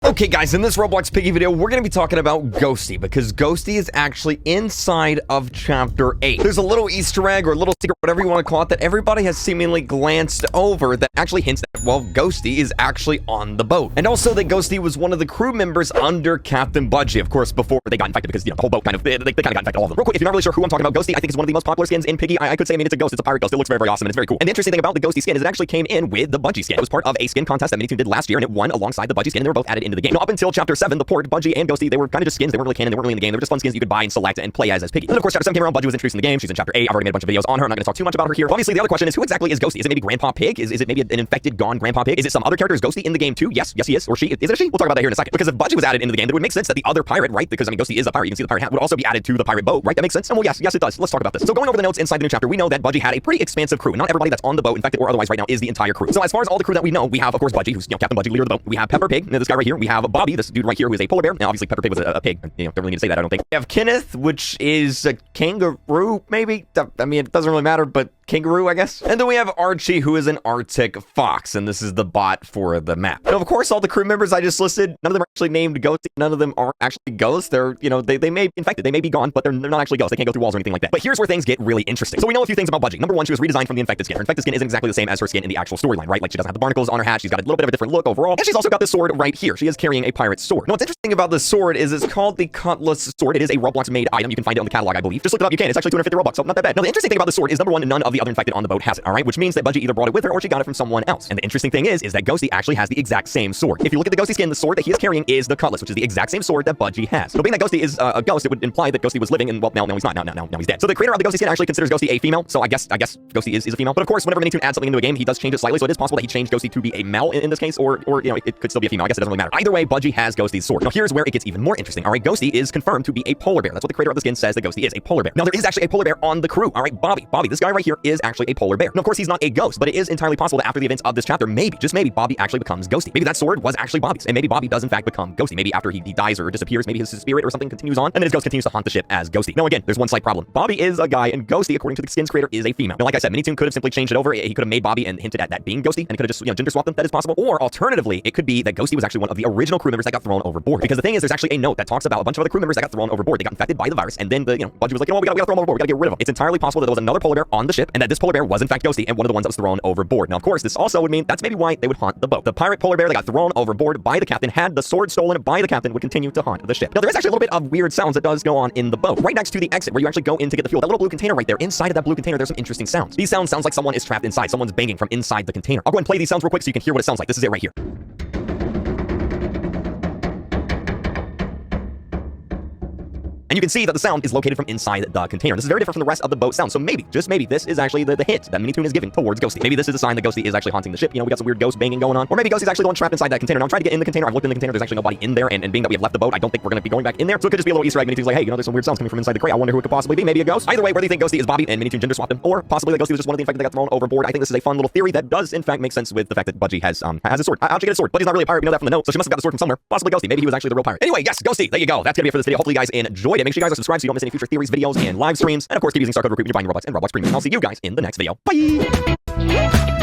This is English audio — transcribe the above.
Okay guys, in this Roblox Piggy video, we're going to be talking about Ghosty, because Ghosty is actually inside of Chapter 8. There's a little Easter egg or a little secret, whatever you want to call it, that everybody has seemingly glanced over that actually hints that, well, Ghosty is actually on the boat. And also that Ghosty was one of the crew members under Captain Budgie, of course, before they got infected, because, you know, the whole boat kind of, they kind of got infected, all of them. Real quick, if you're not really sure who I'm talking about, Ghosty, I think it's one of the most popular skins in Piggy. I could say, I mean, it's a ghost, it's a pirate ghost, it looks very, very awesome, and it's very cool. And the interesting thing about the Ghosty skin is it actually came in with the Budgie skin. It was part of a skin contest that Minitoon did last year, and it won alongside the Budgie skin, and they were both added into the game. Now, up until Chapter 7, the port, Budgie and Ghosty, they were kind of just skins. They weren't really canon. They weren't really in the game. They were just fun skins you could buy and select and play as Piggy. And then, of course, Chapter 7 came around. Budgie was introduced in the game. She's in Chapter 8. I've already made a bunch of videos on her. I'm not going to talk too much about her here. Obviously, the other question is, who exactly is Ghosty? Is it maybe Grandpa Pig? Is it maybe an infected, gone Grandpa Pig? Is it some other character? Is Ghosty in the game too? Yes, he is. Or she? Is it a she? We'll talk about that here in a second. Because if Budgie was added into the game, that would make sense that the other pirate, right? Because, I mean, Ghosty is a pirate. You can see the pirate hat would also be added to the pirate boat, right? That makes sense. And well, yes, it does. Let's talk about this. So going over the notes inside the new chapter, we know that Budgie had a pretty expansive crew. Not everybody that's on the boat, infected or otherwise right now, is the entire crew. So as far as all the crew that we know, we have, of course, Budgie, who's, you know, Captain Budgie, leader of the boat. We have Pepper Pig, this guy right here. We have Bobby, this dude right here, who is a polar bear. Now, obviously, Pepper Pig was a pig. You know, don't really need to say that, I don't think. We have Kenneth, which is a kangaroo, maybe? I mean, it doesn't really matter, but kangaroo, I guess. And then we have Archie, who is an Arctic fox, and this is the bot for the map. Now, of course, all the crew members I just listed, none of them are actually named Ghosty. None of them are actually ghosts. They're, you know, they may be infected. They may be gone, but they're not actually ghosts. They can't go through walls or anything like that. But here's where things get really interesting. So we know a few things about Budgie. Number one, she was redesigned from the infected skin. Her infected skin isn't exactly the same as her skin in the actual storyline, right? Like, she doesn't have the barnacles on her hat. She's got a little bit of a different look overall. And she's also got this sword right here. She is carrying a pirate sword. Now, what's interesting about this sword is it's called the Cutlass Sword. It is a Roblox-made item. You can find it on the catalog, I believe. Just look it up. You can. It's actually 250 Robux, so not that bad. Now, the interesting thing about the sword is, number one, none of the other infected on the boat has it, all right? Which means that Budgie either brought it with her or she got it from someone else. And the interesting thing is that Ghosty actually has the exact same sword. If you look at the Ghosty skin, the sword that he is carrying is the Cutlass, which is the exact same sword that Budgie has. So being that Ghosty is a ghost, it would imply that Ghosty was living, and well, now he's not. Now he's dead. So the creator of the Ghosty skin actually considers Ghosty a female. So I guess Ghosty is a female. But of course, whenever Minitoon adds something into a game, he does change it slightly. So it is possible that he changed Ghosty to be a male in this case, or you know, it could still be a female. I guess it doesn't really matter. Either way, Budgie has Ghosty's sword. Now here's where it gets even more interesting. All right, Ghosty is confirmed to be a polar bear. That's what the creator of the skin says, that Ghosty is a polar bear. Now there is actually a polar bear on the crew. All right, Bobby, this guy right here is actually a polar bear. Now of course he's not a ghost, but it is entirely possible that after the events of this chapter, maybe, just maybe, Bobby actually becomes Ghosty. Maybe that sword was actually Bobby's, and maybe Bobby does in fact become Ghosty. Maybe after he dies or disappears, maybe his spirit or something continues on, and then his ghost continues to haunt the ship as Ghosty. Now again, there's one slight problem. Bobby is a guy, and Ghosty, according to the skin's creator, is a female. Now like I said, Minitoon could have simply changed it over. He could have made Bobby and hinted at that being Ghosty, and he could have just, you know, gender swapped them. That is possible. Or alternatively, it could be that Ghosty was actually one of the original crew members that got thrown overboard. Because the thing is, there's actually a note that talks about a bunch of other crew members that got thrown overboard. They got infected by the virus, and then the, you know, Budgie was like, you know, we gotta throw them overboard. We gotta get rid of them. It's entirely possible that there was another polar bear on the ship, and that this polar bear was in fact Ghosty, and one of the ones that was thrown overboard. Now, of course, this also would mean that's maybe why they would haunt the boat. The pirate polar bear that got thrown overboard by the captain, had the sword stolen by the captain, would continue to haunt the ship. Now, there is actually a little bit of weird sounds that does go on in the boat. Right next to the exit, where you actually go in to get the fuel, that little blue container right there, inside of that blue container, there's some interesting sounds. These sounds like someone is trapped inside. Someone's banging from inside the container. I'll go ahead and play these sounds real quick so you can hear what it sounds like. This is it right here. And you can see that the sound is located from inside the container. This is very different from the rest of the boat sound. So maybe, just maybe, this is actually the hint that Minitoon is giving towards Ghosty. Maybe this is a sign that Ghosty is actually haunting the ship. You know, we got some weird ghost banging going on. Or maybe Ghosty's actually the one trapped inside that container. Now I'm trying to get in the container. I've looked in the container. There's actually nobody in there. And being that we have left the boat, I don't think we're going to be going back in there. So it could just be a little Easter egg. Minitoon's like, hey, you know, there's some weird sounds coming from inside the crate. I wonder who it could possibly be. Maybe a ghost. Either way, whether you think Ghosty is Bobby and Minitoon gender swapped him, or possibly that Ghosty was just one of the infected that got thrown overboard, I think this is a fun little theory that does in fact make sense with the fact that Budgie has a sword. How'd she get a sword? Budgie's not really a pirate. We know that from the note. So she must have got the sword from somewhere. Possibly Ghosty. Maybe he was actually the real pirate. Anyway, yes, Ghosty. There you go. That's gonna be it for this video. Hopefully you guys enjoyed it. Make sure you guys are subscribed so you don't miss any future theories, videos, and live streams. And of course, keep using Star Code Recruit when you're buying Robux and Roblox Premium. I'll see you guys in the next video. Bye!